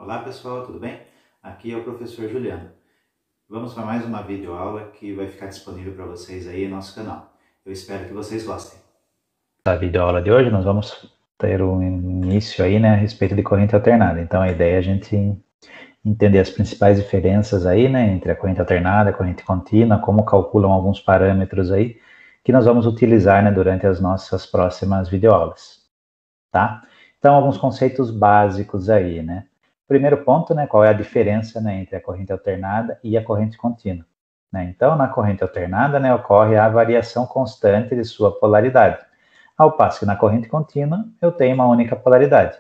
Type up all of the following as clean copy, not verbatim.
Olá pessoal, tudo bem? Aqui é o professor Juliano. Vamos para mais uma videoaula que vai ficar disponível para vocês aí no nosso canal. Eu espero que vocês gostem. Na videoaula de hoje nós vamos ter um início aí, né, a respeito de corrente alternada. Então a ideia é a gente entender as principais diferenças aí, né, entre a corrente alternada e a corrente contínua, como calculam alguns parâmetros aí que nós vamos utilizar, né, durante as nossas próximas videoaulas, tá? Então alguns conceitos básicos aí, né? Primeiro ponto, né, qual é a diferença, né, entre a corrente alternada e a corrente contínua, né? Então, na corrente alternada, né, ocorre a variação constante de sua polaridade, ao passo que na corrente contínua eu tenho uma única polaridade.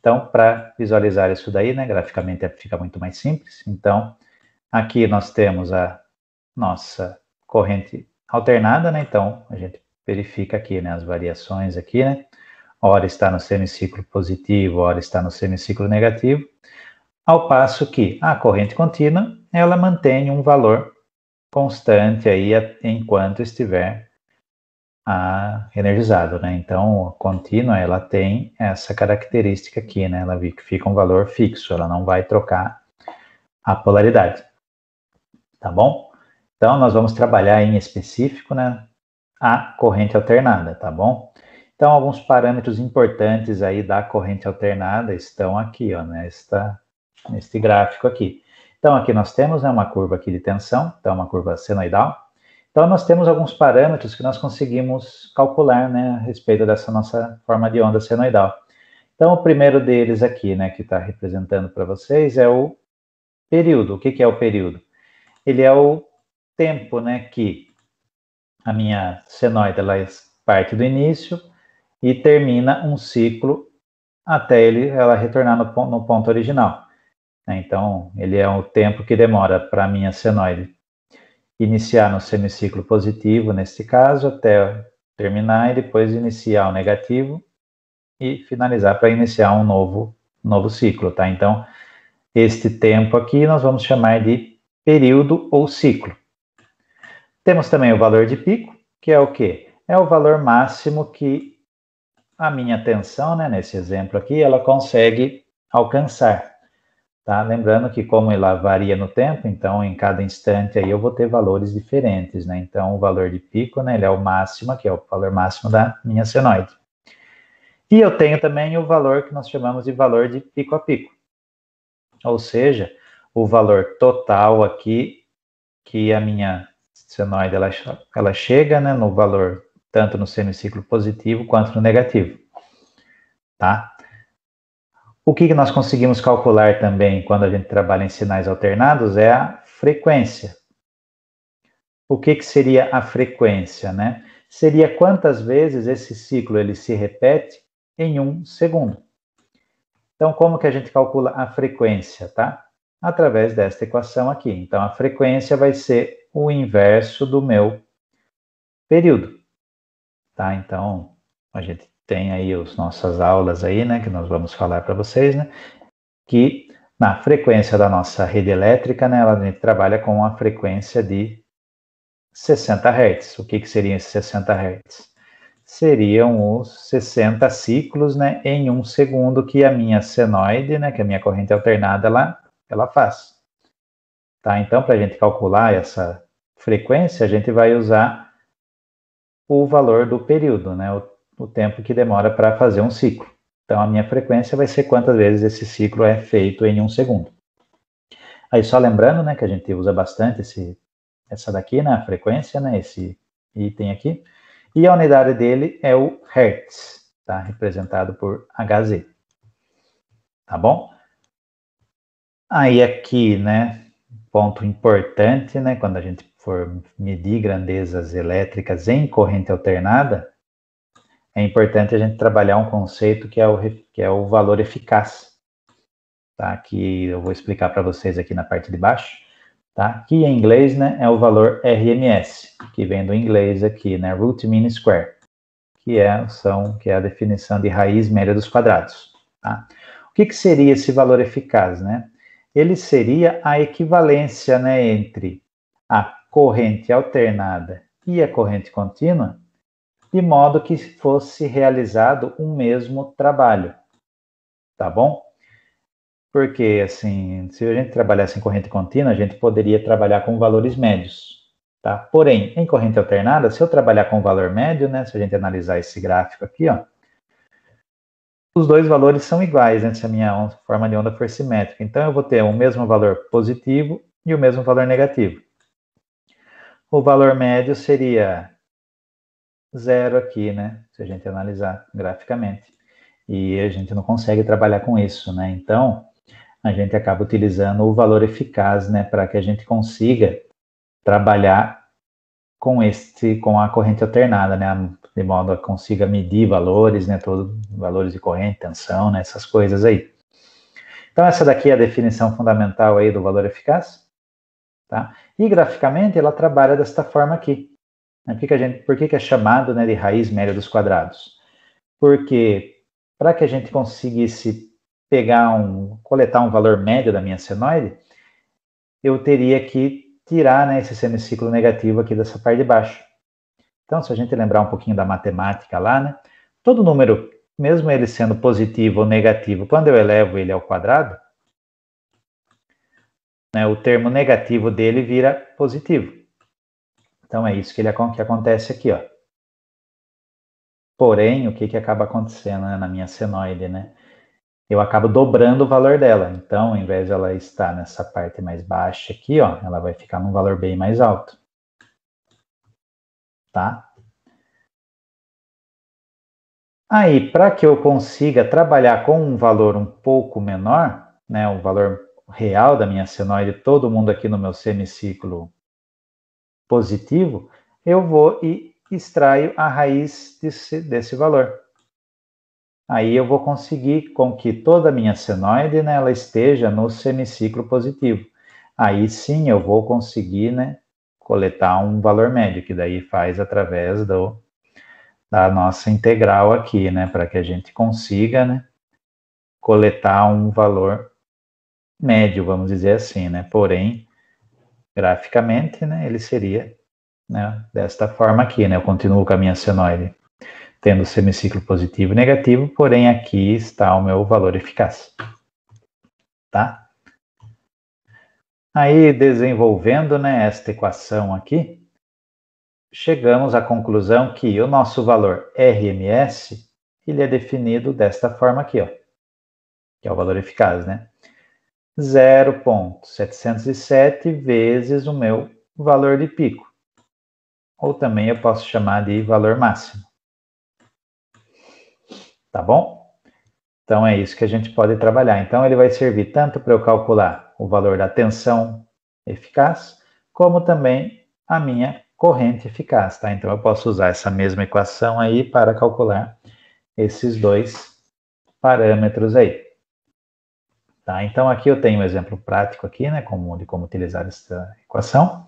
Então, para visualizar isso daí, né, graficamente fica muito mais simples. Então, aqui nós temos a nossa corrente alternada, né? Então, a gente verifica aqui, né, as variações aqui, né? Ora está no semiciclo positivo, ora está no semiciclo negativo, ao passo que a corrente contínua, ela mantém um valor constante aí enquanto estiver energizado, né? Então, a contínua, ela tem essa característica aqui, né? Ela fica um valor fixo, ela não vai trocar a polaridade, tá bom? Então, nós vamos trabalhar em específico, né, a corrente alternada, tá bom? Então, alguns parâmetros importantes aí da corrente alternada estão aqui, ó, neste gráfico aqui. Então, aqui nós temos, né, uma curva aqui de tensão, então uma curva senoidal. Então, nós temos alguns parâmetros que nós conseguimos calcular, né, a respeito dessa nossa forma de onda senoidal. Então, o primeiro deles aqui, né, que está representando para vocês é o período. O que, que é o período? Ele é o tempo, né, que a minha senoide ela parte do início e termina um ciclo até ela retornar no ponto original. Então, ele é o tempo que demora para a minha senoide iniciar no semiciclo positivo, nesse caso, até terminar, e depois iniciar o negativo e finalizar para iniciar um novo ciclo, tá? Então, este tempo aqui nós vamos chamar de período ou ciclo. Temos também o valor de pico, que é o quê? É o valor máximo que a minha tensão, né, nesse exemplo aqui, ela consegue alcançar. Tá? Lembrando que como ela varia no tempo, então em cada instante aí eu vou ter valores diferentes, né? Então o valor de pico, né, ele é o máximo, que é o valor máximo da minha senoide. E eu tenho também o valor que nós chamamos de valor de pico a pico. Ou seja, o valor total aqui que a minha senoide ela chega, né, no valor tanto no semiciclo positivo quanto no negativo, tá? O que nós conseguimos calcular também quando a gente trabalha em sinais alternados é a frequência. O que seria a frequência, né? Seria quantas vezes esse ciclo ele se repete em um segundo. Então, como que a gente calcula a frequência, tá? Através desta equação aqui. Então, a frequência vai ser o inverso do meu período, tá? Então, a gente tem aí as nossas aulas aí, né, que nós vamos falar para vocês, né? Que na frequência da nossa rede elétrica, né, a gente trabalha com a frequência de 60 Hz. O que seriam esses 60 Hz? Seriam os 60 ciclos, né, em um segundo que a minha senoide, né, que a minha corrente alternada, ela faz. Tá? Então, para a gente calcular essa frequência, a gente vai usar o valor do período, né, o tempo que demora para fazer um ciclo. Então, a minha frequência vai ser quantas vezes esse ciclo é feito em um segundo. Aí, só lembrando, né, que a gente usa bastante essa daqui, né, a frequência, né, esse item aqui. E a unidade dele é o Hertz, tá? Representado por Hz. Tá bom? Aí aqui, né, ponto importante, né, quando a gente for medir grandezas elétricas em corrente alternada, é importante a gente trabalhar um conceito que é o valor eficaz, tá? Que eu vou explicar para vocês aqui na parte de baixo, tá? Que em inglês, né, é o valor RMS, que vem do inglês aqui, né, Root Mean Square, que é a definição de raiz média dos quadrados, tá? O que seria esse valor eficaz, né? Ele seria a equivalência, né, entre a corrente alternada e a corrente contínua, de modo que fosse realizado um mesmo trabalho, tá bom? Porque, assim, se a gente trabalhasse em corrente contínua, a gente poderia trabalhar com valores médios, tá? Porém, em corrente alternada, se eu trabalhar com valor médio, né, se a gente analisar esse gráfico aqui, ó, os dois valores são iguais, né, se a minha forma de onda for simétrica. Então, eu vou ter o mesmo valor positivo e o mesmo valor negativo. O valor médio seria zero aqui, né, se a gente analisar graficamente. E a gente não consegue trabalhar com isso, né? Então, a gente acaba utilizando o valor eficaz, né, para que a gente consiga trabalhar com a corrente alternada, né, de modo a consiga medir valores, né, todos valores de corrente, tensão, né, essas coisas aí. Então, essa daqui é a definição fundamental aí do valor eficaz, tá? E graficamente ela trabalha desta forma aqui. Por que é chamado, né, de raiz média dos quadrados? Porque para que a gente conseguisse coletar um valor médio da minha senoide, eu teria que tirar, né, esse semiciclo negativo aqui dessa parte de baixo. Então, se a gente lembrar um pouquinho da matemática lá, né, todo número, mesmo ele sendo positivo ou negativo, quando eu elevo ele ao quadrado, né, o termo negativo dele vira positivo. Então, é isso que acontece aqui, ó. Porém, o que acaba acontecendo, né, na minha senoide, né? Eu acabo dobrando o valor dela. Então, ao invés de ela estar nessa parte mais baixa aqui, ó, ela vai ficar num valor bem mais alto. Tá? Aí, para que eu consiga trabalhar com um valor um pouco menor, né, o valor real da minha senoide, todo mundo aqui no meu semiciclo positivo, eu vou e extraio a raiz desse valor. Aí eu vou conseguir com que toda a minha senoide, né, ela esteja no semiciclo positivo. Aí sim eu vou conseguir, né, coletar um valor médio, que daí faz através da nossa integral aqui, né, para que a gente consiga, né, coletar um valor médio, vamos dizer assim, né, porém, graficamente, né, ele seria, né, desta forma aqui, né, eu continuo com a minha senoide tendo semiciclo positivo e negativo, porém aqui está o meu valor eficaz, tá? Aí, desenvolvendo, né, esta equação aqui, chegamos à conclusão que o nosso valor RMS, ele é definido desta forma aqui, ó, que é o valor eficaz, né? 0,707 vezes o meu valor de pico. Ou também eu posso chamar de valor máximo. Tá bom? Então é isso que a gente pode trabalhar. Então ele vai servir tanto para eu calcular o valor da tensão eficaz, como também a minha corrente eficaz, tá? Então eu posso usar essa mesma equação aí para calcular esses dois parâmetros aí. Tá? Então aqui eu tenho um exemplo prático aqui, né, de como utilizar essa equação.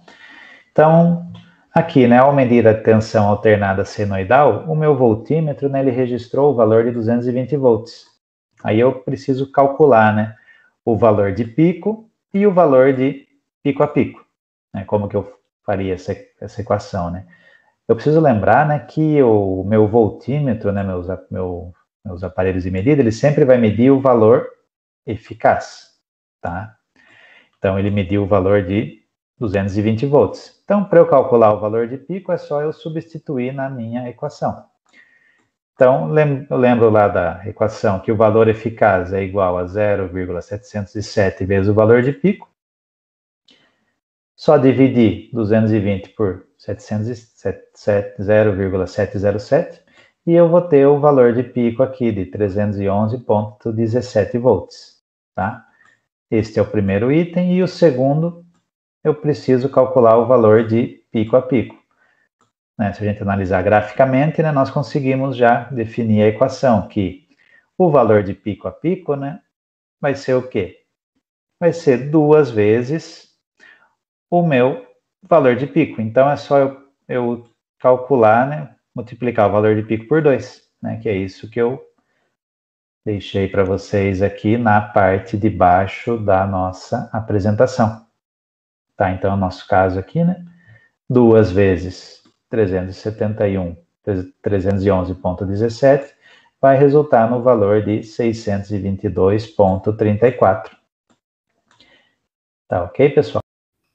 Então, aqui, né, ao medir a tensão alternada senoidal, o meu voltímetro, né, ele registrou o valor de 220 volts. Aí eu preciso calcular, né, o valor de pico e o valor de pico a pico. Né, como que eu faria essa equação, né? Eu preciso lembrar, né, que o meu voltímetro, né, meus aparelhos de medida, ele sempre vai medir o valor eficaz, tá? Então, ele mediu o valor de 220 volts. Então, para eu calcular o valor de pico, é só eu substituir na minha equação. Então, eu lembro lá da equação que o valor eficaz é igual a 0,707 vezes o valor de pico. Só dividir 220 por 0,707 e eu vou ter o valor de pico aqui de 311,17 volts, tá? Este é o primeiro item. E o segundo, eu preciso calcular o valor de pico a pico. Né? Se a gente analisar graficamente, né, nós conseguimos já definir a equação, que o valor de pico a pico, né, vai ser o quê? Vai ser 2 vezes o meu valor de pico. Então, é só eu calcular, né, multiplicar o valor de pico por 2, né, que é isso que eu deixei para vocês aqui na parte de baixo da nossa apresentação. Tá, então, no nosso caso aqui, né, 2 vezes 311,17 vai resultar no valor de 622,34. Tá ok, pessoal?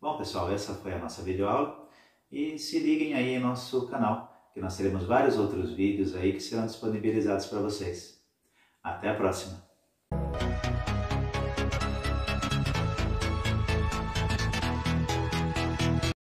Bom, pessoal, essa foi a nossa videoaula e se liguem aí em nosso canal, que nós teremos vários outros vídeos aí que serão disponibilizados para vocês. Até a próxima!